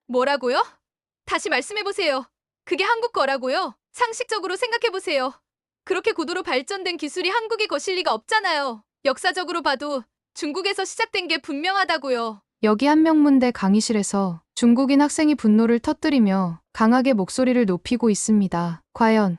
뭐라고요? 다시 말씀해보세요. 그게 한국 거라고요? 상식적으로 생각해보세요. 그렇게 고도로 발전된 기술이 한국에 거실 리가 없잖아요. 역사적으로 봐도 중국에서 시작된 게 분명하다고요. 여기 한명문대 강의실에서 중국인 학생이 분노를 터뜨리며 강하게 목소리를 높이고 있습니다. 과연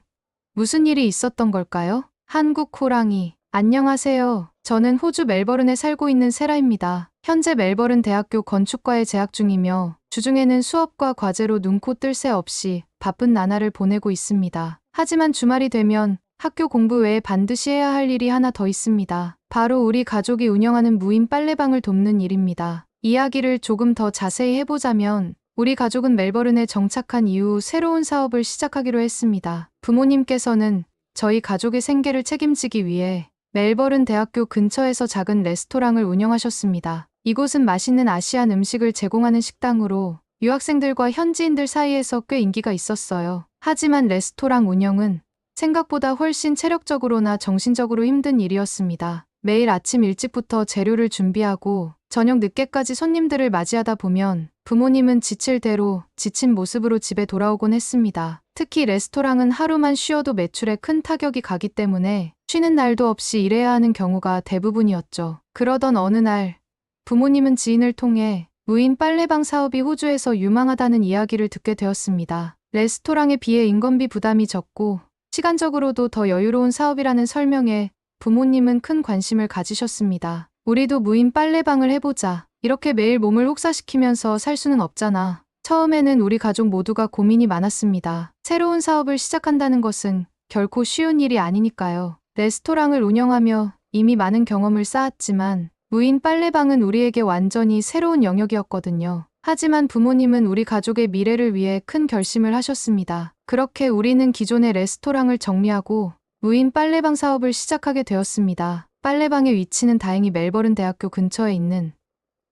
무슨 일이 있었던 걸까요? 한국 호랑이. 안녕하세요. 저는 호주 멜버른에 살고 있는 세라입니다. 현재 멜버른 대학교 건축과에 재학 중이며 주중에는 수업과 과제로 눈코 뜰 새 없이 바쁜 나날을 보내고 있습니다. 하지만 주말이 되면 학교 공부 외에 반드시 해야 할 일이 하나 더 있습니다. 바로 우리 가족이 운영하는 무인 빨래방을 돕는 일입니다. 이야기를 조금 더 자세히 해보자면 우리 가족은 멜버른에 정착한 이후 새로운 사업을 시작하기로 했습니다. 부모님께서는 저희 가족의 생계를 책임지기 위해 멜버른 대학교 근처에서 작은 레스토랑을 운영하셨습니다. 이곳은 맛있는 아시안 음식을 제공하는 식당으로 유학생들과 현지인들 사이에서 꽤 인기가 있었어요. 하지만 레스토랑 운영은 생각보다 훨씬 체력적으로나 정신적으로 힘든 일이었습니다. 매일 아침 일찍부터 재료를 준비하고 저녁 늦게까지 손님들을 맞이하다 보면 부모님은 지칠 대로 지친 모습으로 집에 돌아오곤 했습니다. 특히 레스토랑은 하루만 쉬어도 매출에 큰 타격이 가기 때문에 쉬는 날도 없이 일해야 하는 경우가 대부분이었죠. 그러던 어느 날 부모님은 지인을 통해 무인 빨래방 사업이 호주에서 유망하다는 이야기를 듣게 되었습니다. 레스토랑에 비해 인건비 부담이 적고 시간적으로도 더 여유로운 사업이라는 설명에 부모님은 큰 관심을 가지셨습니다. 우리도 무인 빨래방을 해보자. 이렇게 매일 몸을 혹사시키면서 살 수는 없잖아. 처음에는 우리 가족 모두가 고민이 많았습니다. 새로운 사업을 시작한다는 것은 결코 쉬운 일이 아니니까요. 레스토랑을 운영하며 이미 많은 경험을 쌓았지만 무인 빨래방은 우리에게 완전히 새로운 영역이었거든요. 하지만 부모님은 우리 가족의 미래를 위해 큰 결심을 하셨습니다. 그렇게 우리는 기존의 레스토랑을 정리하고 무인 빨래방 사업을 시작하게 되었습니다. 빨래방의 위치는 다행히 멜버른 대학교 근처에 있는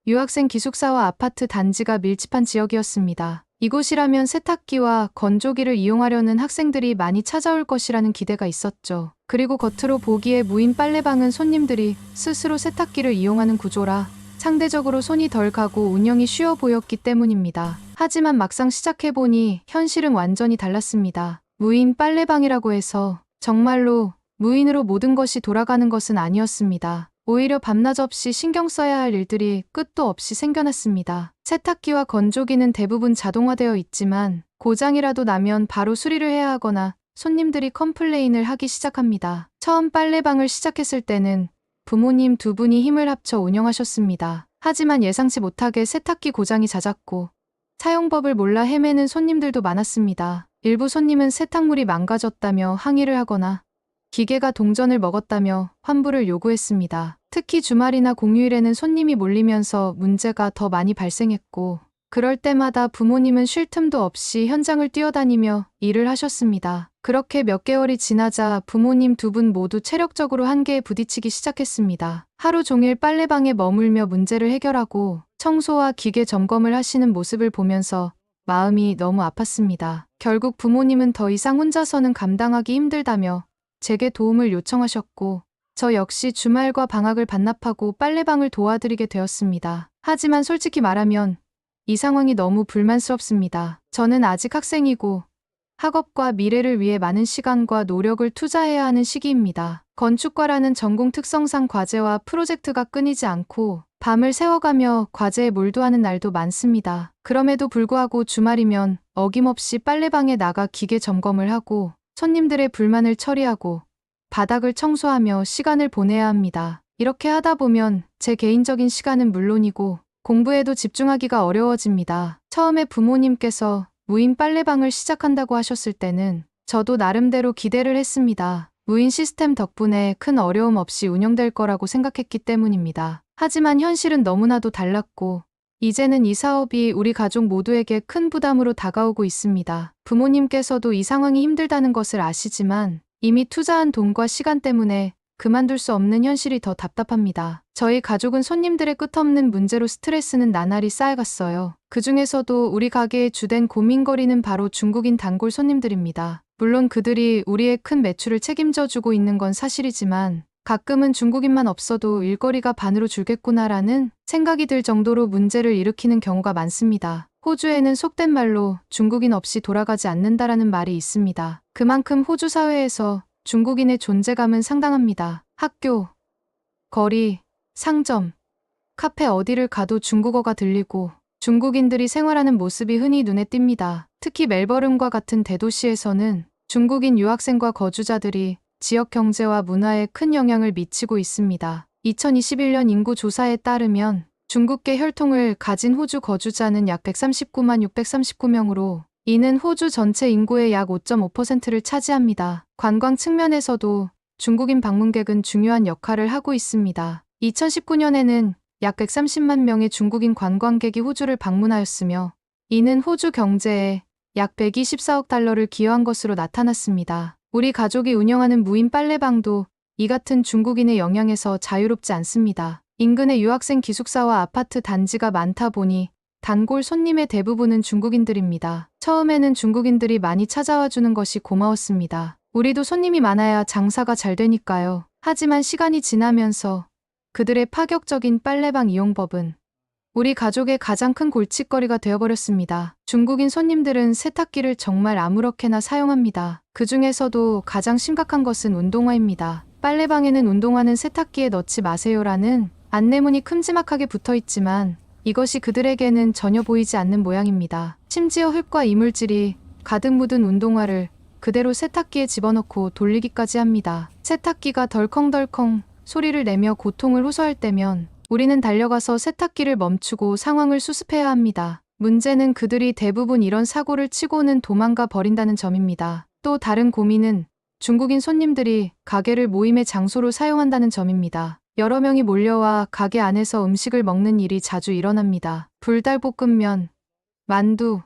유학생 기숙사와 아파트 단지가 밀집한 지역이었습니다. 이곳이라면 세탁기와 건조기를 이용하려는 학생들이 많이 찾아올 것이라는 기대가 있었죠. 그리고 겉으로 보기에 무인 빨래방은 손님들이 스스로 세탁기를 이용하는 구조라 상대적으로 손이 덜 가고 운영이 쉬워 보였기 때문입니다. 하지만 막상 시작해보니 현실은 완전히 달랐습니다. 무인 빨래방이라고 해서 정말로 무인으로 모든 것이 돌아가는 것은 아니었습니다. 오히려 밤낮 없이 신경 써야 할 일들이 끝도 없이 생겨났습니다. 세탁기와 건조기는 대부분 자동화되어 있지만 고장이라도 나면 바로 수리를 해야 하거나 손님들이 컴플레인을 하기 시작합니다. 처음 빨래방을 시작했을 때는 부모님 두 분이 힘을 합쳐 운영하셨습니다. 하지만 예상치 못하게 세탁기 고장이 잦았고 사용법을 몰라 헤매는 손님들도 많았습니다. 일부 손님은 세탁물이 망가졌다며 항의를 하거나 기계가 동전을 먹었다며 환불을 요구했습니다. 특히 주말이나 공휴일에는 손님이 몰리면서 문제가 더 많이 발생했고 그럴 때마다 부모님은 쉴 틈도 없이 현장을 뛰어다니며 일을 하셨습니다. 그렇게 몇 개월이 지나자 부모님 두 분 모두 체력적으로 한계에 부딪히기 시작했습니다. 하루 종일 빨래방에 머물며 문제를 해결하고 청소와 기계 점검을 하시는 모습을 보면서 마음이 너무 아팠습니다. 결국 부모님은 더 이상 혼자서는 감당하기 힘들다며 제게 도움을 요청하셨고 저 역시 주말과 방학을 반납하고 빨래방을 도와드리게 되었습니다. 하지만 솔직히 말하면 이 상황이 너무 불만스럽습니다. 저는 아직 학생이고 학업과 미래를 위해 많은 시간과 노력을 투자해야 하는 시기입니다. 건축과라는 전공 특성상 과제와 프로젝트가 끊이지 않고 밤을 새워가며 과제에 몰두하는 날도 많습니다. 그럼에도 불구하고 주말이면 어김없이 빨래방에 나가 기계 점검을 하고 손님들의 불만을 처리하고 바닥을 청소하며 시간을 보내야 합니다. 이렇게 하다 보면 제 개인적인 시간은 물론이고 공부에도 집중하기가 어려워집니다. 처음에 부모님께서 무인 빨래방을 시작한다고 하셨을 때는 저도 나름대로 기대를 했습니다. 무인 시스템 덕분에 큰 어려움 없이 운영될 거라고 생각했기 때문입니다. 하지만 현실은 너무나도 달랐고 이제는 이 사업이 우리 가족 모두에게 큰 부담으로 다가오고 있습니다. 부모님께서도 이 상황이 힘들다는 것을 아시지만 이미 투자한 돈과 시간 때문에 그만둘 수 없는 현실이 더 답답합니다. 저희 가족은 손님들의 끝없는 문제로 스트레스는 나날이 쌓여갔어요. 그 중에서도 우리 가게의 주된 고민거리는 바로 중국인 단골 손님들입니다. 물론 그들이 우리의 큰 매출을 책임져 주고 있는 건 사실이지만 가끔은 중국인만 없어도 일거리가 반으로 줄겠구나라는 생각이 들 정도로 문제를 일으키는 경우가 많습니다. 호주에는 속된 말로 중국인 없이 돌아가지 않는다라는 말이 있습니다. 그만큼 호주 사회에서 중국인의 존재감은 상당합니다. 학교, 거리, 상점, 카페 어디를 가도 중국어가 들리고 중국인들이 생활하는 모습이 흔히 눈에 띕니다. 특히 멜버른과 같은 대도시에서는 중국인 유학생과 거주자들이 지역 경제와 문화에 큰 영향을 미치고 있습니다. 2021년 인구 조사에 따르면 중국계 혈통을 가진 호주 거주자는 약 139만 639명으로 이는 호주 전체 인구의 약 5.5%를 차지합니다. 관광 측면에서도 중국인 방문객은 중요한 역할을 하고 있습니다. 2019년에는 약 130만 명의 중국인 관광객이 호주를 방문하였으며 이는 호주 경제에 약 124억 달러를 기여한 것으로 나타났습니다. 우리 가족이 운영하는 무인 빨래방도 이 같은 중국인의 영향에서 자유롭지 않습니다. 인근에 유학생 기숙사와 아파트 단지가 많다 보니 단골 손님의 대부분은 중국인들입니다. 처음에는 중국인들이 많이 찾아와 주는 것이 고마웠습니다. 우리도 손님이 많아야 장사가 잘 되니까요. 하지만 시간이 지나면서 그들의 파격적인 빨래방 이용법은 우리 가족의 가장 큰 골칫거리가 되어버렸습니다. 중국인 손님들은 세탁기를 정말 아무렇게나 사용합니다. 그 중에서도 가장 심각한 것은 운동화입니다. 빨래방에는 운동화는 세탁기에 넣지 마세요라는 안내문이 큼지막하게 붙어 있지만 이것이 그들에게는 전혀 보이지 않는 모양입니다. 심지어 흙과 이물질이 가득 묻은 운동화를 그대로 세탁기에 집어넣고 돌리기까지 합니다. 세탁기가 덜컹덜컹 소리를 내며 고통을 호소할 때면 우리는 달려가서 세탁기를 멈추고 상황을 수습해야 합니다. 문제는 그들이 대부분 이런 사고를 치고는 도망가 버린다는 점입니다. 또 다른 고민은 중국인 손님들이 가게를 모임의 장소로 사용한다는 점입니다. 여러 명이 몰려와 가게 안에서 음식을 먹는 일이 자주 일어납니다. 불닭볶음면, 만두,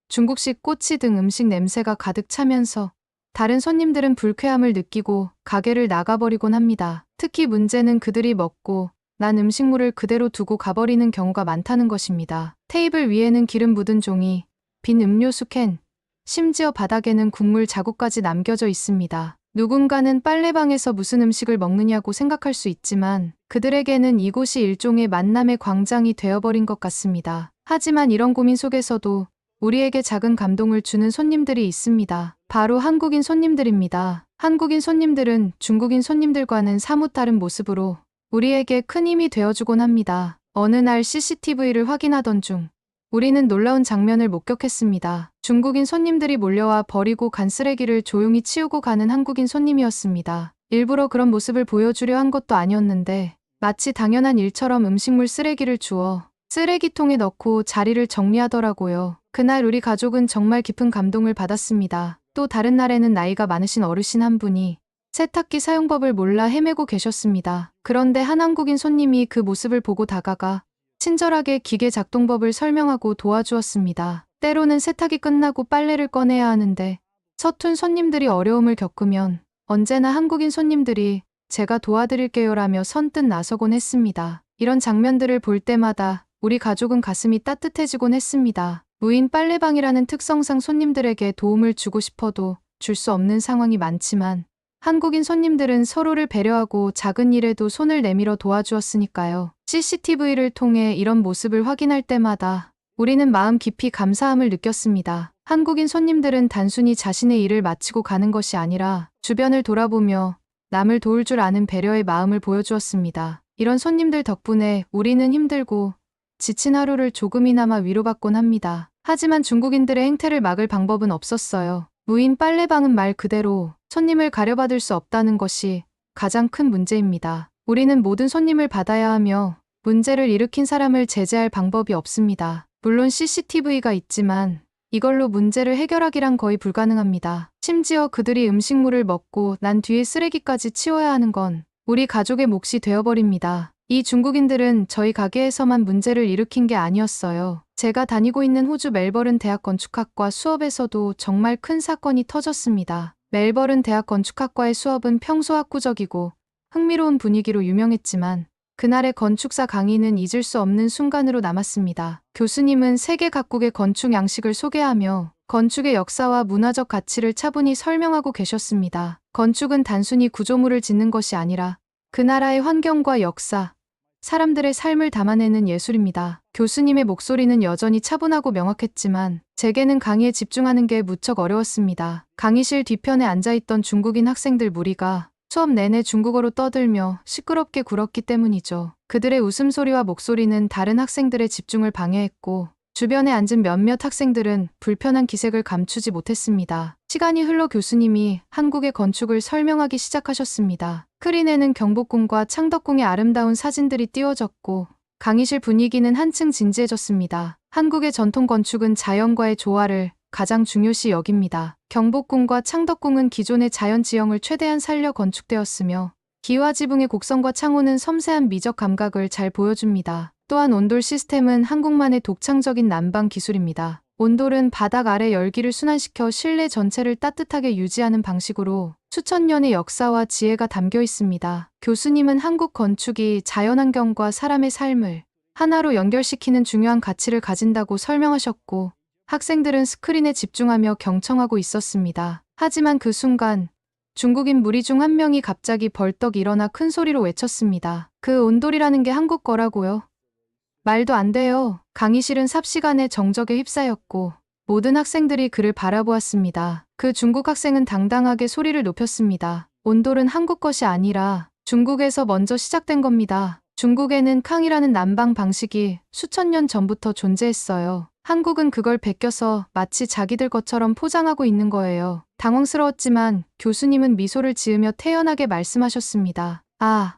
중국식 꼬치 등 음식 냄새가 가득 차면서 다른 손님들은 불쾌함을 느끼고 가게를 나가버리곤 합니다. 특히 문제는 그들이 먹고 난 음식물을 그대로 두고 가버리는 경우가 많다는 것입니다. 테이블 위에는 기름 묻은 종이, 빈 음료수 캔, 심지어 바닥에는 국물 자국까지 남겨져 있습니다. 누군가는 빨래방에서 무슨 음식을 먹느냐고 생각할 수 있지만 그들에게는 이곳이 일종의 만남의 광장이 되어버린 것 같습니다. 하지만 이런 고민 속에서도 우리에게 작은 감동을 주는 손님들이 있습니다. 바로 한국인 손님들입니다. 한국인 손님들은 중국인 손님들과는 사뭇 다른 모습으로 우리에게 큰 힘이 되어주곤 합니다. 어느 날 CCTV를 확인하던 중 우리는 놀라운 장면을 목격했습니다. 중국인 손님들이 몰려와 버리고 간 쓰레기를 조용히 치우고 가는 한국인 손님이었습니다. 일부러 그런 모습을 보여주려 한 것도 아니었는데 마치 당연한 일처럼 음식물 쓰레기를 주워 쓰레기통에 넣고 자리를 정리하더라고요. 그날 우리 가족은 정말 깊은 감동을 받았습니다. 또 다른 날에는 나이가 많으신 어르신 한 분이 세탁기 사용법을 몰라 헤매고 계셨습니다. 그런데 한 한국인 손님이 그 모습을 보고 다가가 친절하게 기계 작동법을 설명하고 도와주었습니다. 때로는 세탁이 끝나고 빨래를 꺼내야 하는데 서툰 손님들이 어려움을 겪으면 언제나 한국인 손님들이 제가 도와드릴게요라며 선뜻 나서곤 했습니다. 이런 장면들을 볼 때마다 우리 가족은 가슴이 따뜻해지곤 했습니다. 무인 빨래방이라는 특성상 손님들에게 도움을 주고 싶어도 줄 수 없는 상황이 많지만 한국인 손님들은 서로를 배려하고 작은 일에도 손을 내밀어 도와주었으니까요. CCTV를 통해 이런 모습을 확인할 때마다 우리는 마음 깊이 감사함을 느꼈습니다. 한국인 손님들은 단순히 자신의 일을 마치고 가는 것이 아니라 주변을 돌아보며 남을 도울 줄 아는 배려의 마음을 보여주었습니다. 이런 손님들 덕분에 우리는 힘들고 지친 하루를 조금이나마 위로받곤 합니다. 하지만 중국인들의 행태를 막을 방법은 없었어요. 무인 빨래방은 말 그대로 손님을 가려받을 수 없다는 것이 가장 큰 문제입니다. 우리는 모든 손님을 받아야 하며 문제를 일으킨 사람을 제재할 방법이 없습니다. 물론 CCTV가 있지만 이걸로 문제를 해결하기란 거의 불가능합니다. 심지어 그들이 음식물을 먹고 난 뒤에 쓰레기까지 치워야 하는 건 우리 가족의 몫이 되어버립니다. 이 중국인들은 저희 가게에서만 문제를 일으킨 게 아니었어요. 제가 다니고 있는 호주 멜버른 대학 건축학과 수업에서도 정말 큰 사건이 터졌습니다. 멜버른 대학 건축학과의 수업은 평소 학구적이고 흥미로운 분위기로 유명했지만 그날의 건축사 강의는 잊을 수 없는 순간으로 남았습니다. 교수님은 세계 각국의 건축 양식을 소개하며 건축의 역사와 문화적 가치를 차분히 설명하고 계셨습니다. 건축은 단순히 구조물을 짓는 것이 아니라 그 나라의 환경과 역사, 사람들의 삶을 담아내는 예술입니다. 교수님의 목소리는 여전히 차분하고 명확했지만 제게는 강의에 집중하는 게 무척 어려웠습니다. 강의실 뒤편에 앉아있던 중국인 학생들 무리가 수업 내내 중국어로 떠들며 시끄럽게 굴었기 때문이죠. 그들의 웃음소리와 목소리는 다른 학생들의 집중을 방해했고 주변에 앉은 몇몇 학생들은 불편한 기색을 감추지 못했습니다. 시간이 흘러 교수님이 한국의 건축을 설명하기 시작하셨습니다. 스크린에는 경복궁과 창덕궁의 아름다운 사진들이 띄워졌고 강의실 분위기는 한층 진지해졌습니다. 한국의 전통 건축은 자연과의 조화를 가장 중요시 여깁니다. 경복궁과 창덕궁은 기존의 자연 지형을 최대한 살려 건축되었으며 기와 지붕의 곡선과 창호는 섬세한 미적 감각을 잘 보여줍니다. 또한 온돌 시스템은 한국만의 독창적인 난방 기술입니다. 온돌은 바닥 아래 열기를 순환시켜 실내 전체를 따뜻하게 유지하는 방식으로 수천 년의 역사와 지혜가 담겨 있습니다. 교수님은 한국 건축이 자연환경과 사람의 삶을 하나로 연결시키는 중요한 가치를 가진다고 설명하셨고 학생들은 스크린에 집중하며 경청하고 있었습니다. 하지만 그 순간 중국인 무리 중 한 명이 갑자기 벌떡 일어나 큰 소리로 외쳤습니다. 그 온돌이라는 게 한국 거라고요? 말도 안 돼요. 강의실은 삽시간에 정적에 휩싸였고 모든 학생들이 그를 바라보았습니다. 그 중국 학생은 당당하게 소리를 높였습니다. 온돌은 한국 것이 아니라 중국에서 먼저 시작된 겁니다. 중국에는 캉이라는 난방 방식이 수천 년 전부터 존재했어요. 한국은 그걸 베껴서 마치 자기들 것처럼 포장하고 있는 거예요. 당황스러웠지만 교수님은 미소를 지으며 태연하게 말씀하셨습니다. 아,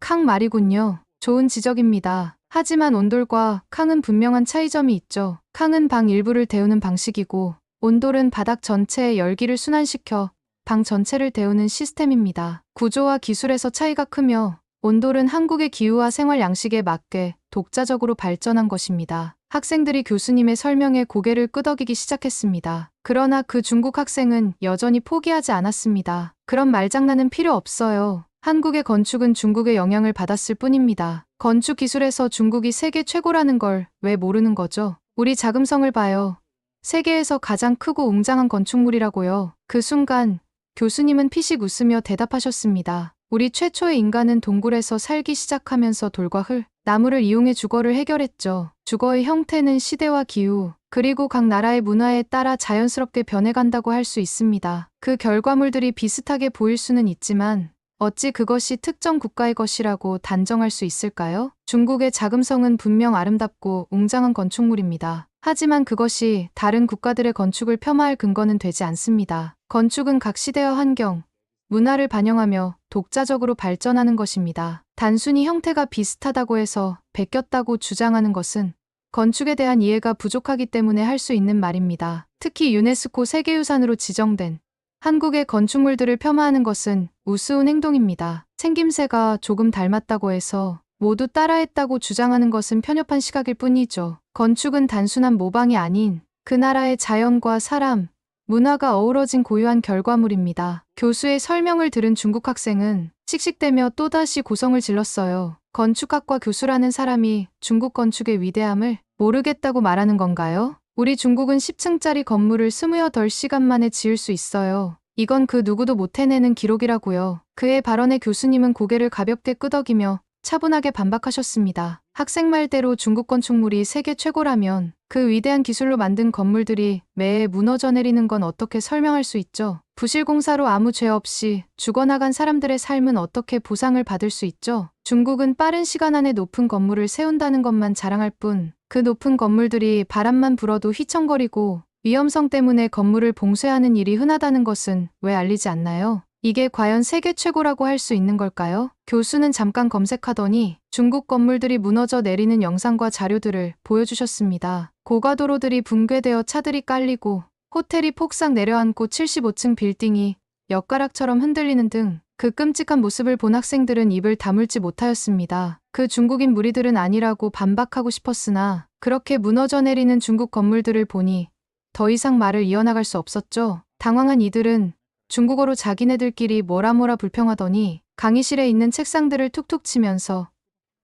캉 말이군요. 좋은 지적입니다. 하지만 온돌과 캉은 분명한 차이점이 있죠. 캉은 방 일부를 데우는 방식이고 온돌은 바닥 전체의 열기를 순환시켜 방 전체를 데우는 시스템입니다. 구조와 기술에서 차이가 크며 온돌은 한국의 기후와 생활 양식에 맞게 독자적으로 발전한 것입니다. 학생들이 교수님의 설명에 고개를 끄덕이기 시작했습니다. 그러나 그 중국 학생은 여전히 포기하지 않았습니다. 그런 말장난은 필요 없어요. 한국의 건축은 중국의 영향을 받았을 뿐입니다. 건축 기술에서 중국이 세계 최고라는 걸 왜 모르는 거죠? 우리 자금성을 봐요. 세계에서 가장 크고 웅장한 건축물이라고요. 그 순간 교수님은 피식 웃으며 대답하셨습니다. 우리 최초의 인간은 동굴에서 살기 시작하면서 돌과 흙, 나무를 이용해 주거를 해결했죠. 주거의 형태는 시대와 기후, 그리고 각 나라의 문화에 따라 자연스럽게 변해간다고 할 수 있습니다. 그 결과물들이 비슷하게 보일 수는 있지만 어찌 그것이 특정 국가의 것이라고 단정할 수 있을까요? 중국의 자금성은 분명 아름답고 웅장한 건축물입니다. 하지만 그것이 다른 국가들의 건축을 폄하할 근거는 되지 않습니다. 건축은 각 시대와 환경, 문화를 반영하며 독자적으로 발전하는 것입니다. 단순히 형태가 비슷하다고 해서 베꼈다고 주장하는 것은 건축에 대한 이해가 부족하기 때문에 할 수 있는 말입니다. 특히 유네스코 세계유산으로 지정된 한국의 건축물들을 폄하하는 것은 우스운 행동입니다. 생김새가 조금 닮았다고 해서 모두 따라했다고 주장하는 것은 편협한 시각일 뿐이죠. 건축은 단순한 모방이 아닌 그 나라의 자연과 사람, 문화가 어우러진 고유한 결과물입니다. 교수의 설명을 들은 중국 학생은 씩씩대며 또다시 고성을 질렀어요. 건축학과 교수라는 사람이 중국 건축의 위대함을 모르겠다고 말하는 건가요? 우리 중국은 10층짜리 건물을 28시간 만에 지을 수 있어요. 이건 그 누구도 못 해내는 기록이라고요. 그의 발언에 교수님은 고개를 가볍게 끄덕이며 차분하게 반박하셨습니다. 학생 말대로 중국 건축물이 세계 최고라면 그 위대한 기술로 만든 건물들이 매해 무너져 내리는 건 어떻게 설명할 수 있죠? 부실공사로 아무 죄 없이 죽어나간 사람들의 삶은 어떻게 보상을 받을 수 있죠? 중국은 빠른 시간 안에 높은 건물을 세운다는 것만 자랑할 뿐 그 높은 건물들이 바람만 불어도 휘청거리고 위험성 때문에 건물을 봉쇄하는 일이 흔하다는 것은 왜 알리지 않나요? 이게 과연 세계 최고라고 할 수 있는 걸까요? 교수는 잠깐 검색하더니 중국 건물들이 무너져 내리는 영상과 자료들을 보여주셨습니다. 고가도로들이 붕괴되어 차들이 깔리고 호텔이 폭삭 내려앉고 75층 빌딩이 엿가락처럼 흔들리는 등 그 끔찍한 모습을 본 학생들은 입을 다물지 못하였습니다. 그 중국인 무리들은 아니라고 반박하고 싶었으나 그렇게 무너져 내리는 중국 건물들을 보니 더 이상 말을 이어나갈 수 없었죠. 당황한 이들은 중국어로 자기네들끼리 뭐라 불평하더니 강의실에 있는 책상들을 툭툭 치면서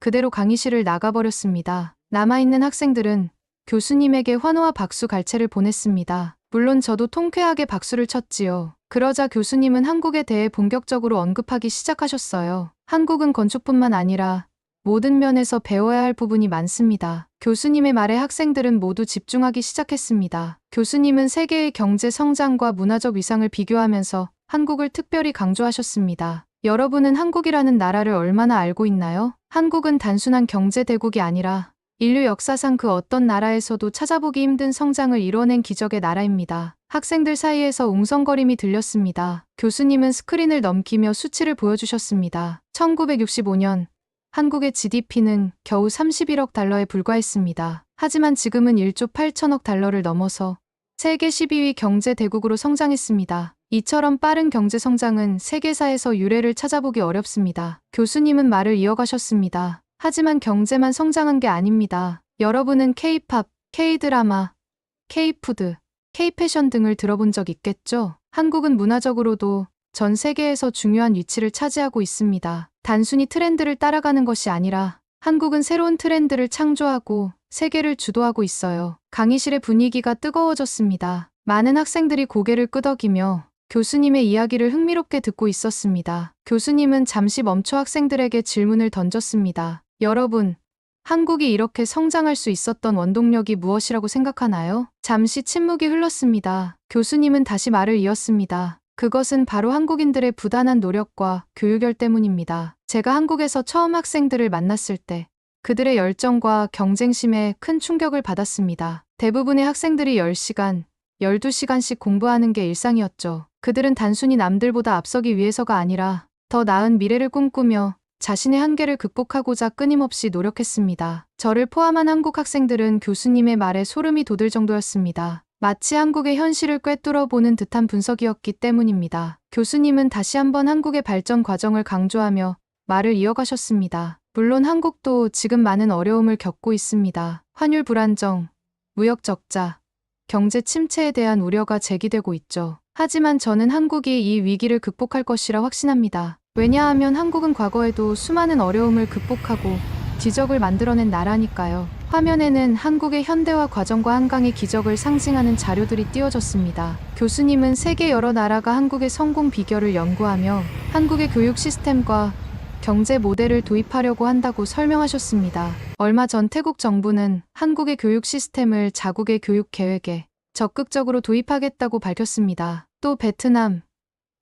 그대로 강의실을 나가버렸습니다. 남아있는 학생들은 교수님에게 환호와 박수 갈채를 보냈습니다. 물론 저도 통쾌하게 박수를 쳤지요. 그러자 교수님은 한국에 대해 본격적으로 언급하기 시작하셨어요. 한국은 건축뿐만 아니라 모든 면에서 배워야 할 부분이 많습니다. 교수님의 말에 학생들은 모두 집중하기 시작했습니다. 교수님은 세계의 경제 성장과 문화적 위상을 비교하면서 한국을 특별히 강조하셨습니다. 여러분은 한국이라는 나라를 얼마나 알고 있나요? 한국은 단순한 경제 대국이 아니라 인류 역사상 그 어떤 나라에서도 찾아보기 힘든 성장을 이뤄낸 기적의 나라입니다. 학생들 사이에서 웅성거림이 들렸습니다. 교수님은 스크린을 넘기며 수치를 보여주셨습니다. 1965년 한국의 GDP는 겨우 31억 달러에 불과했습니다. 하지만 지금은 1조 8천억 달러를 넘어서 세계 12위 경제 대국으로 성장했습니다. 이처럼 빠른 경제 성장은 세계사에서 유례를 찾아보기 어렵습니다. 교수님은 말을 이어가셨습니다. 하지만 경제만 성장한 게 아닙니다. 여러분은 K-팝, K-드라마, K-푸드, K-패션 등을 들어본 적 있겠죠? 한국은 문화적으로도 전 세계에서 중요한 위치를 차지하고 있습니다. 단순히 트렌드를 따라가는 것이 아니라 한국은 새로운 트렌드를 창조하고 세계를 주도하고 있어요. 강의실의 분위기가 뜨거워졌습니다. 많은 학생들이 고개를 끄덕이며 교수님의 이야기를 흥미롭게 듣고 있었습니다. 교수님은 잠시 멈춰 학생들에게 질문을 던졌습니다. 여러분, 한국이 이렇게 성장할 수 있었던 원동력이 무엇이라고 생각하나요? 잠시 침묵이 흘렀습니다. 교수님은 다시 말을 이었습니다. 그것은 바로 한국인들의 부단한 노력과 교육열 때문입니다. 제가 한국에서 처음 학생들을 만났을 때 그들의 열정과 경쟁심에 큰 충격을 받았습니다. 대부분의 학생들이 10시간, 12시간씩 공부하는 게 일상이었죠. 그들은 단순히 남들보다 앞서기 위해서가 아니라 더 나은 미래를 꿈꾸며 자신의 한계를 극복하고자 끊임없이 노력했습니다. 저를 포함한 한국 학생들은 교수님의 말에 소름이 돋을 정도였습니다. 마치 한국의 현실을 꿰뚫어 보는 듯한 분석이었기 때문입니다. 교수님은 다시 한번 한국의 발전 과정을 강조하며 말을 이어가셨습니다. 물론 한국도 지금 많은 어려움을 겪고 있습니다. 환율 불안정, 무역 적자, 경제 침체에 대한 우려가 제기되고 있죠. 하지만 저는 한국이 이 위기를 극복할 것이라 확신합니다. 왜냐하면 한국은 과거에도 수많은 어려움을 극복하고 기적을 만들어낸 나라니까요. 화면에는 한국의 현대화 과정과 한강의 기적을 상징하는 자료들이 띄워졌습니다. 교수님은 세계 여러 나라가 한국의 성공 비결을 연구하며 한국의 교육 시스템과 경제 모델을 도입하려고 한다고 설명하셨습니다. 얼마 전 태국 정부는 한국의 교육 시스템을 자국의 교육 계획에 적극적으로 도입하겠다고 밝혔습니다. 또 베트남,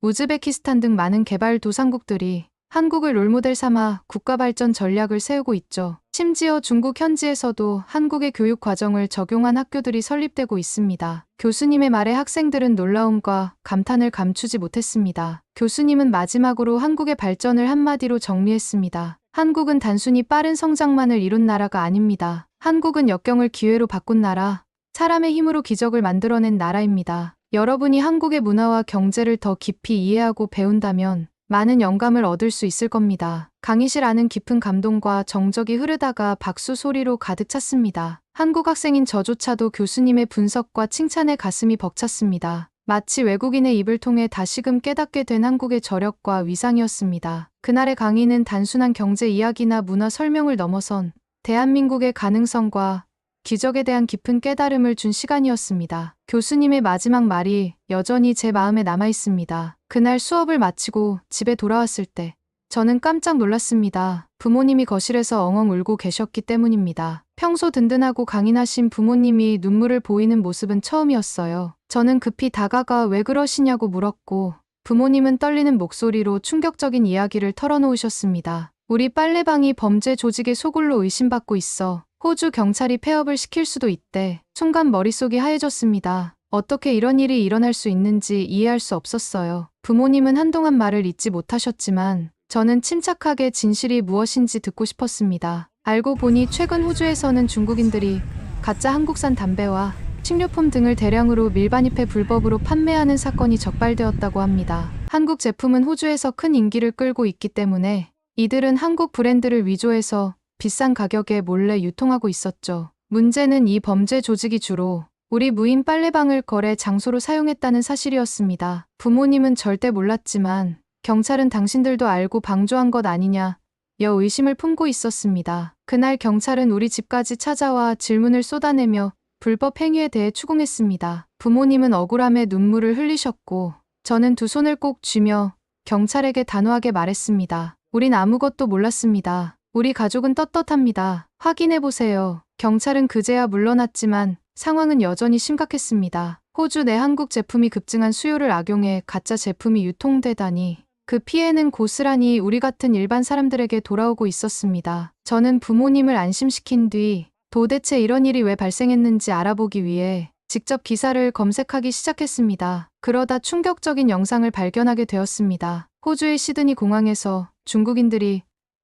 우즈베키스탄 등 많은 개발도상국들이 한국을 롤모델 삼아 국가 발전 전략을 세우고 있죠. 심지어 중국 현지에서도 한국의 교육 과정을 적용한 학교들이 설립되고 있습니다. 교수님의 말에 학생들은 놀라움과 감탄을 감추지 못했습니다. 교수님은 마지막으로 한국의 발전을 한마디로 정리했습니다. 한국은 단순히 빠른 성장만을 이룬 나라가 아닙니다. 한국은 역경을 기회로 바꾼 나라, 사람의 힘으로 기적을 만들어낸 나라입니다. 여러분이 한국의 문화와 경제를 더 깊이 이해하고 배운다면 많은 영감을 얻을 수 있을 겁니다. 강의실 안은 깊은 감동과 정적이 흐르다가 박수 소리로 가득 찼습니다. 한국 학생인 저조차도 교수님의 분석과 칭찬에 가슴이 벅찼습니다. 마치 외국인의 입을 통해 다시금 깨닫게 된 한국의 저력과 위상이었습니다. 그날의 강의는 단순한 경제 이야기나 문화 설명을 넘어선 대한민국의 가능성과 기적에 대한 깊은 깨달음을 준 시간이었습니다. 교수님의 마지막 말이 여전히 제 마음에 남아 있습니다. 그날 수업을 마치고 집에 돌아왔을 때 저는 깜짝 놀랐습니다. 부모님이 거실에서 엉엉 울고 계셨기 때문입니다. 평소 든든하고 강인하신 부모님이 눈물을 보이는 모습은 처음이었어요. 저는 급히 다가가 왜 그러시냐고 물었고 부모님은 떨리는 목소리로 충격적인 이야기를 털어놓으셨습니다. 우리 빨래방이 범죄 조직의 소굴로 의심받고 있어. 호주 경찰이 폐업을 시킬 수도 있대. 순간 머릿속이 하얘졌습니다. 어떻게 이런 일이 일어날 수 있는지 이해할 수 없었어요. 부모님은 한동안 말을 잇지 못하셨지만 저는 침착하게 진실이 무엇인지 듣고 싶었습니다. 알고 보니 최근 호주에서는 중국인들이 가짜 한국산 담배와 식료품 등을 대량으로 밀반입해 불법으로 판매하는 사건이 적발되었다고 합니다. 한국 제품은 호주에서 큰 인기를 끌고 있기 때문에 이들은 한국 브랜드를 위조해서 비싼 가격에 몰래 유통하고 있었죠. 문제는 이 범죄 조직이 주로 우리 무인 빨래방을 거래 장소로 사용했다는 사실이었습니다. 부모님은 절대 몰랐지만 경찰은 당신들도 알고 방조한 것 아니냐 여 의심을 품고 있었습니다. 그날 경찰은 우리 집까지 찾아와 질문을 쏟아내며 불법 행위에 대해 추궁했습니다. 부모님은 억울함에 눈물을 흘리셨고 저는 두 손을 꼭 쥐며 경찰에게 단호하게 말했습니다. 우린 아무것도 몰랐습니다. 우리 가족은 떳떳합니다. 확인해보세요. 경찰은 그제야 물러났지만 상황은 여전히 심각했습니다. 호주 내 한국 제품이 급증한 수요를 악용해 가짜 제품이 유통되다니 그 피해는 고스란히 우리 같은 일반 사람들에게 돌아오고 있었습니다. 저는 부모님을 안심시킨 뒤 도대체 이런 일이 왜 발생했는지 알아보기 위해 직접 기사를 검색하기 시작했습니다. 그러다 충격적인 영상을 발견하게 되었습니다. 호주의 시드니 공항에서 중국인들이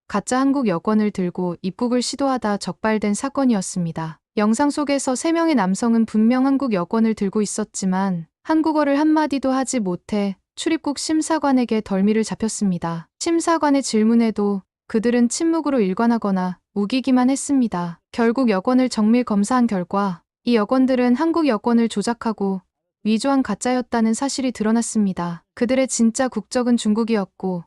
가짜 한국 여권을 들고 입국을 시도하다 적발된 사건이었습니다. 영상 속에서 3명의 남성은 분명 한국 여권을 들고 있었지만 한국어를 한마디도 하지 못해 출입국 심사관에게 덜미를 잡혔습니다. 심사관의 질문에도 그들은 침묵으로 일관하거나 우기기만 했습니다. 결국 여권을 정밀 검사한 결과 이 여권들은 한국 여권을 조작하고 위조한 가짜였다는 사실이 드러났습니다. 그들의 진짜 국적은 중국이었고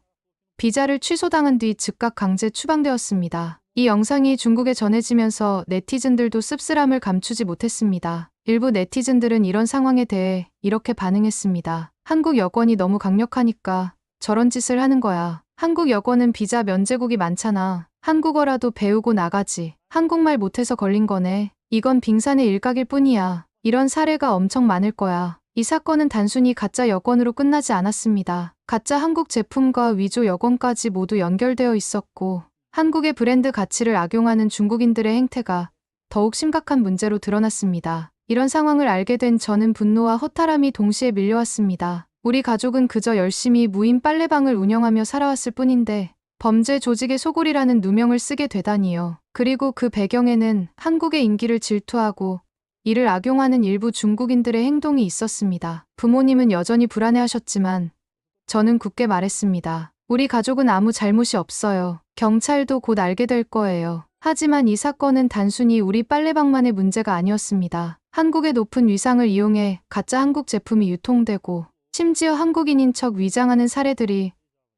비자를 취소당한 뒤 즉각 강제 추방되었습니다. 이 영상이 중국에 전해지면서 네티즌들도 씁쓸함을 감추지 못했습니다. 일부 네티즌들은 이런 상황에 대해 이렇게 반응했습니다. 한국 여권이 너무 강력하니까 저런 짓을 하는 거야. 한국 여권은 비자 면제국이 많잖아. 한국어라도 배우고 나가지. 한국말 못해서 걸린 거네. 이건 빙산의 일각일 뿐이야. 이런 사례가 엄청 많을 거야. 이 사건은 단순히 가짜 여권으로 끝나지 않았습니다. 가짜 한국 제품과 위조 여권까지 모두 연결되어 있었고 한국의 브랜드 가치를 악용하는 중국인들의 행태가 더욱 심각한 문제로 드러났습니다. 이런 상황을 알게 된 저는 분노와 허탈함이 동시에 밀려왔습니다. 우리 가족은 그저 열심히 무인 빨래방을 운영하며 살아왔을 뿐인데 범죄 조직의 소굴이라는 누명을 쓰게 되다니요. 그리고 그 배경에는 한국의 인기를 질투하고 이를 악용하는 일부 중국인들의 행동이 있었습니다. 부모님은 여전히 불안해하셨지만 저는 굳게 말했습니다. 우리 가족은 아무 잘못이 없어요. 경찰도 곧 알게 될 거예요. 하지만 이 사건은 단순히 우리 빨래방만의 문제가 아니었습니다. 한국의 높은 위상을 이용해 가짜 한국 제품이 유통되고 심지어 한국인인 척 위장하는 사례들이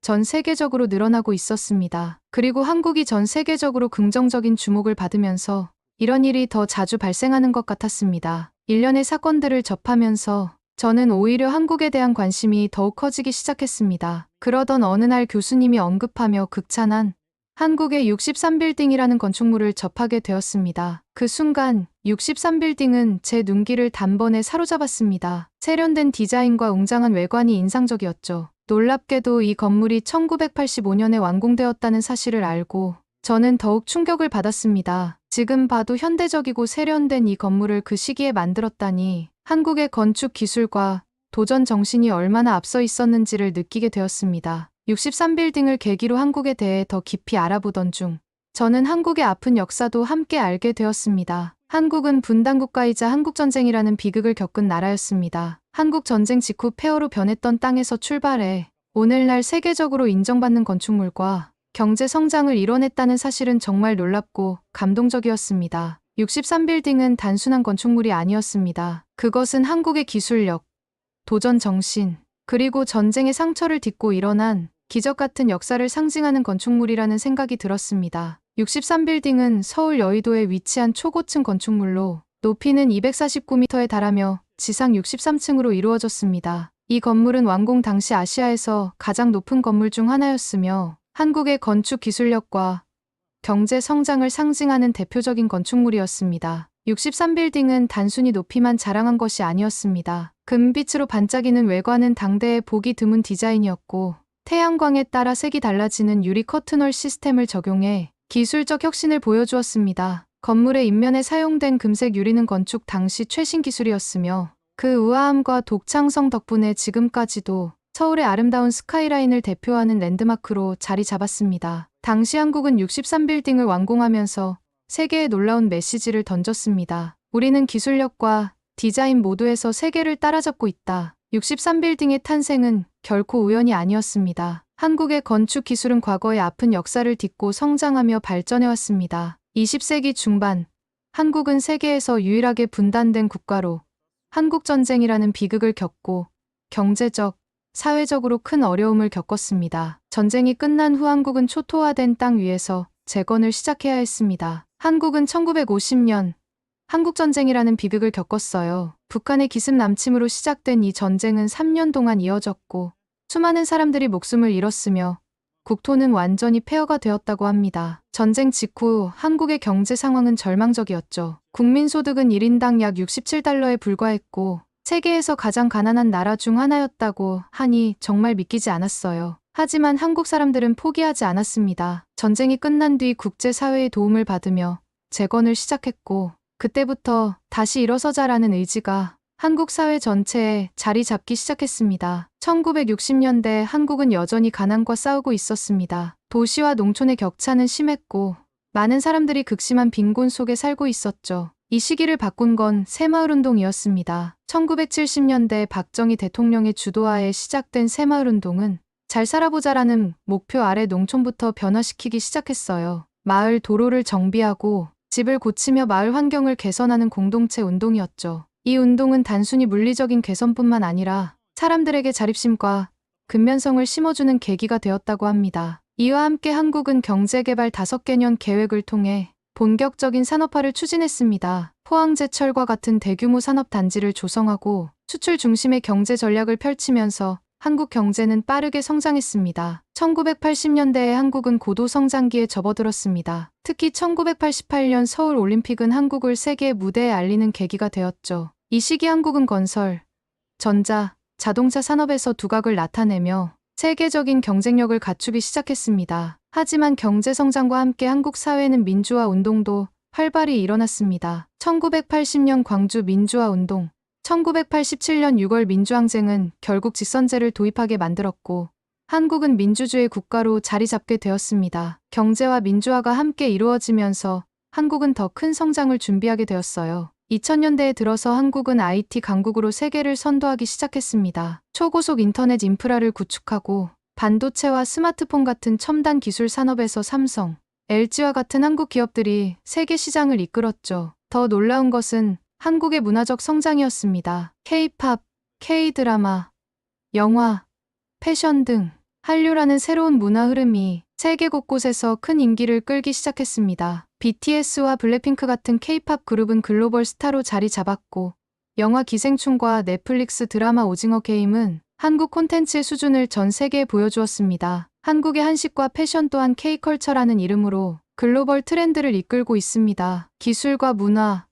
전 세계적으로 늘어나고 있었습니다. 그리고 한국이 전 세계적으로 긍정적인 주목을 받으면서 이런 일이 더 자주 발생하는 것 같았습니다. 일련의 사건들을 접하면서 저는 오히려 한국에 대한 관심이 더욱 커지기 시작했습니다. 그러던 어느 날 교수님이 언급하며 극찬한 한국의 63빌딩이라는 건축물을 접하게 되었습니다. 그 순간 63빌딩은 제 눈길을 단번에 사로잡았습니다. 세련된 디자인과 웅장한 외관이 인상적이었죠. 놀랍게도 이 건물이 1985년에 완공되었다는 사실을 알고 저는 더욱 충격을 받았습니다. 지금 봐도 현대적이고 세련된 이 건물을 그 시기에 만들었다니 한국의 건축 기술과 도전 정신이 얼마나 앞서 있었는지를 느끼게 되었습니다. 63빌딩을 계기로 한국에 대해 더 깊이 알아보던 중 저는 한국의 아픈 역사도 함께 알게 되었습니다. 한국은 분단국가이자 한국전쟁이라는 비극을 겪은 나라였습니다. 한국전쟁 직후 폐허로 변했던 땅에서 출발해 오늘날 세계적으로 인정받는 건축물과 경제 성장을 이뤄냈다는 사실은 정말 놀랍고 감동적이었습니다. 63빌딩은 단순한 건축물이 아니었습니다. 그것은 한국의 기술력, 도전 정신, 그리고 전쟁의 상처를 딛고 일어난 기적 같은 역사를 상징하는 건축물이라는 생각이 들었습니다. 63빌딩은 서울 여의도에 위치한 초고층 건축물로 높이는 249m에 달하며 지상 63층으로 이루어졌습니다. 이 건물은 완공 당시 아시아에서 가장 높은 건물 중 하나였으며 한국의 건축 기술력과 경제 성장을 상징하는 대표적인 건축물이었습니다. 63빌딩은 단순히 높이만 자랑한 것이 아니었습니다. 금빛으로 반짝이는 외관은 당대에 보기 드문 디자인이었고 태양광에 따라 색이 달라지는 유리 커튼홀 시스템을 적용해 기술적 혁신을 보여주었습니다. 건물의 입면에 사용된 금색 유리는 건축 당시 최신 기술이었으며 그 우아함과 독창성 덕분에 지금까지도 서울의 아름다운 스카이라인을 대표하는 랜드마크로 자리 잡았습니다. 당시 한국은 63빌딩을 완공하면서 세계에 놀라운 메시지를 던졌습니다. 우리는 기술력과 디자인 모두에서 세계를 따라잡고 있다. 63빌딩의 탄생은 결코 우연이 아니었습니다. 한국의 건축 기술은 과거의 아픈 역사를 딛고 성장하며 발전해왔습니다. 20세기 중반, 한국은 세계에서 유일하게 분단된 국가로 한국전쟁이라는 비극을 겪고 경제적, 사회적으로 큰 어려움을 겪었습니다. 전쟁이 끝난 후 한국은 초토화된 땅 위에서 재건을 시작해야 했습니다. 한국은 1950년 한국전쟁이라는 비극을 겪었어요. 북한의 기습 남침으로 시작된 이 전쟁은 3년 동안 이어졌고 수많은 사람들이 목숨을 잃었으며 국토는 완전히 폐허가 되었다고 합니다. 전쟁 직후 한국의 경제 상황은 절망적이었죠. 국민 소득은 1인당 약 67달러에 불과했고 세계에서 가장 가난한 나라 중 하나였다고 하니 정말 믿기지 않았어요. 하지만 한국 사람들은 포기하지 않았습니다. 전쟁이 끝난 뒤 국제사회의 도움을 받으며 재건을 시작했고 그때부터 다시 일어서자라는 의지가 한국 사회 전체에 자리 잡기 시작했습니다. 1960년대 한국은 여전히 가난과 싸우고 있었습니다. 도시와 농촌의 격차는 심했고 많은 사람들이 극심한 빈곤 속에 살고 있었죠. 이 시기를 바꾼 건 새마을운동이었습니다. 1970년대 박정희 대통령의 주도하에 시작된 새마을운동은 잘 살아보자라는 목표 아래 농촌부터 변화시키기 시작했어요. 마을 도로를 정비하고 집을 고치며 마을 환경을 개선하는 공동체 운동이었죠. 이 운동은 단순히 물리적인 개선뿐만 아니라 사람들에게 자립심과 근면성을 심어주는 계기가 되었다고 합니다. 이와 함께 한국은 경제개발 5개년 계획을 통해 본격적인 산업화를 추진했습니다. 포항제철과 같은 대규모 산업단지를 조성하고 수출 중심의 경제 전략을 펼치면서 한국 경제는 빠르게 성장했습니다. 1980년대에 한국은 고도 성장기에 접어들었습니다. 특히 1988년 서울 올림픽은 한국을 세계 무대에 알리는 계기가 되었죠. 이 시기 한국은 건설, 전자, 자동차 산업에서 두각을 나타내며 세계적인 경쟁력을 갖추기 시작했습니다. 하지만 경제 성장과 함께 한국 사회는 민주화 운동도 활발히 일어났습니다. 1980년 광주 민주화 운동, 1987년 6월 민주항쟁은 결국 직선제를 도입하게 만들었고 한국은 민주주의 국가로 자리 잡게 되었습니다. 경제와 민주화가 함께 이루어지면서 한국은 더 큰 성장을 준비하게 되었어요. 2000년대에 들어서 한국은 IT 강국으로 세계를 선도하기 시작했습니다. 초고속 인터넷 인프라를 구축하고 반도체와 스마트폰 같은 첨단 기술 산업에서 삼성, LG와 같은 한국 기업들이 세계 시장을 이끌었죠. 더 놀라운 것은 한국의 문화적 성장이었습니다. K-팝, K-드라마, 영화, 패션 등 한류라는 새로운 문화 흐름이 세계 곳곳에서 큰 인기를 끌기 시작했습니다. BTS와 블랙핑크 같은 K-팝 그룹은 글로벌 스타로 자리 잡았고 영화 기생충과 넷플릭스 드라마 오징어 게임은 한국 콘텐츠의 수준을 전 세계에 보여주었습니다. 한국의 한식과 패션 또한 K컬처라는 이름으로 글로벌 트렌드를 이끌고 있습니다. 기술과 문화,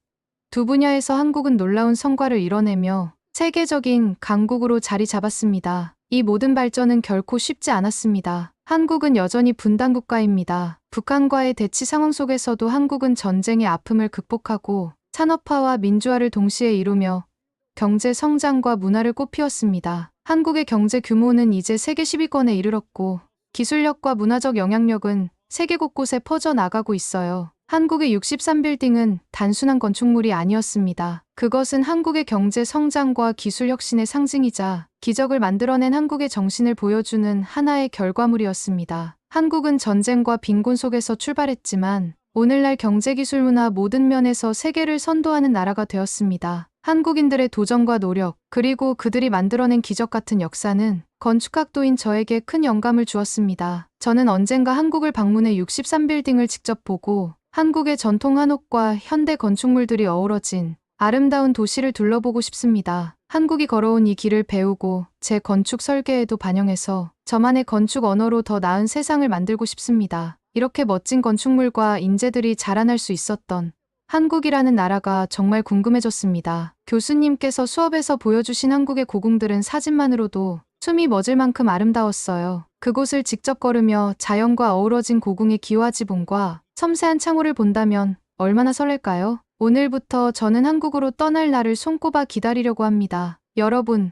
두 분야에서 한국은 놀라운 성과를 이뤄내며 세계적인 강국으로 자리 잡았습니다. 이 모든 발전은 결코 쉽지 않았습니다. 한국은 여전히 분단 국가입니다. 북한과의 대치 상황 속에서도 한국은 전쟁의 아픔을 극복하고 산업화와 민주화를 동시에 이루며 경제 성장과 문화를 꽃피웠습니다. 한국의 경제 규모는 이제 세계 10위권에 이르렀고 기술력과 문화적 영향력은 세계 곳곳에 퍼져나가고 있어요. 한국의 63빌딩은 단순한 건축물이 아니었습니다. 그것은 한국의 경제 성장과 기술 혁신의 상징이자 기적을 만들어낸 한국의 정신을 보여주는 하나의 결과물이었습니다. 한국은 전쟁과 빈곤 속에서 출발했지만 오늘날 경제 기술 문화 모든 면에서 세계를 선도하는 나라가 되었습니다. 한국인들의 도전과 노력, 그리고 그들이 만들어낸 기적 같은 역사는 건축학도인 저에게 큰 영감을 주었습니다. 저는 언젠가 한국을 방문해 63빌딩을 직접 보고 한국의 전통 한옥과 현대 건축물들이 어우러진 아름다운 도시를 둘러보고 싶습니다. 한국이 걸어온 이 길을 배우고 제 건축 설계에도 반영해서 저만의 건축 언어로 더 나은 세상을 만들고 싶습니다. 이렇게 멋진 건축물과 인재들이 자라날 수 있었던 한국이라는 나라가 정말 궁금해졌습니다. 교수님께서 수업에서 보여주신 한국의 고궁들은 사진만으로도 숨이 멎을 만큼 아름다웠어요. 그곳을 직접 걸으며 자연과 어우러진 고궁의 기와 지붕과 섬세한 창호를 본다면 얼마나 설렐까요? 오늘부터 저는 한국으로 떠날 날을 손꼽아 기다리려고 합니다. 여러분,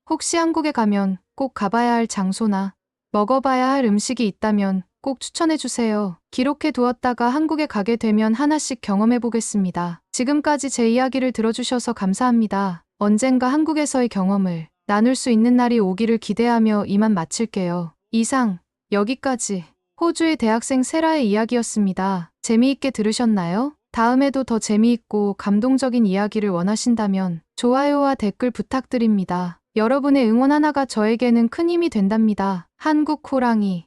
혹시 한국에 가면 꼭 가봐야 할 장소나 먹어봐야 할 음식이 있다면 꼭 추천해주세요. 기록해 두었다가 한국에 가게 되면 하나씩 경험해 보겠습니다. 지금까지 제 이야기를 들어주셔서 감사합니다. 언젠가 한국에서의 경험을 나눌 수 있는 날이 오기를 기대하며 이만 마칠게요. 이상, 여기까지 호주의 대학생 세라의 이야기였습니다. 재미있게 들으셨나요? 다음에도 더 재미있고 감동적인 이야기를 원하신다면 좋아요와 댓글 부탁드립니다. 여러분의 응원 하나가 저에게는 큰 힘이 된답니다. 한국 호랑이